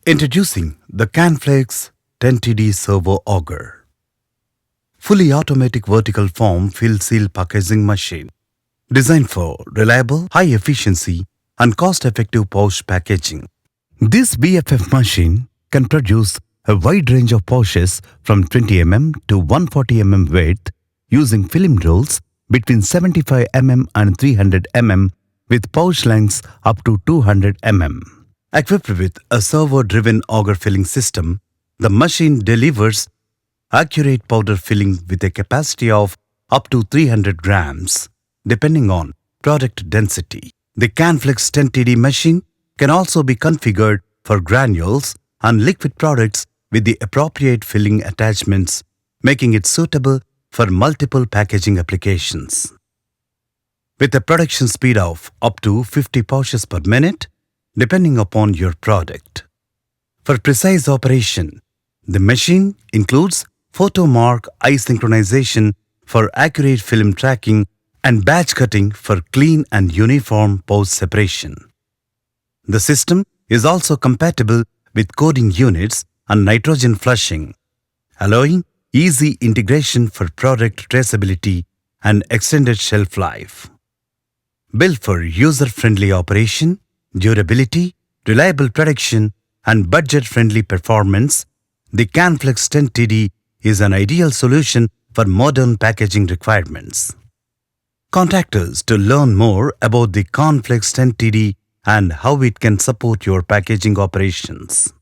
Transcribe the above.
Introducing the Canflex 10TD Servo Auger, fully automatic vertical form fill seal packaging machine, designed for reliable, high efficiency and cost-effective pouch packaging. This VFF machine can produce a wide range of pouches from 20 mm to 140 mm width using film rolls between 75 mm and 300 mm with pouch lengths up to 200 mm. Equipped with a servo-driven auger filling system, the machine delivers accurate powder filling with a capacity of up to 300 grams, depending on product density. The Canflex 10TD machine can also be configured for granules and liquid products with the appropriate filling attachments, making it suitable for multiple packaging applications. With a production speed of up to 50 pouches per minute, depending upon your product. For precise operation, the machine includes photo mark eye synchronization for accurate film tracking and batch cutting for clean and uniform pouch separation. The system is also compatible with coding units and nitrogen flushing, allowing easy integration for product traceability and extended shelf life. Built for user-friendly operation, durability, reliable production, and budget-friendly performance, the Canflex 10TD is an ideal solution for modern packaging requirements. Contact us to learn more about the Canflex 10TD and how it can support your packaging operations.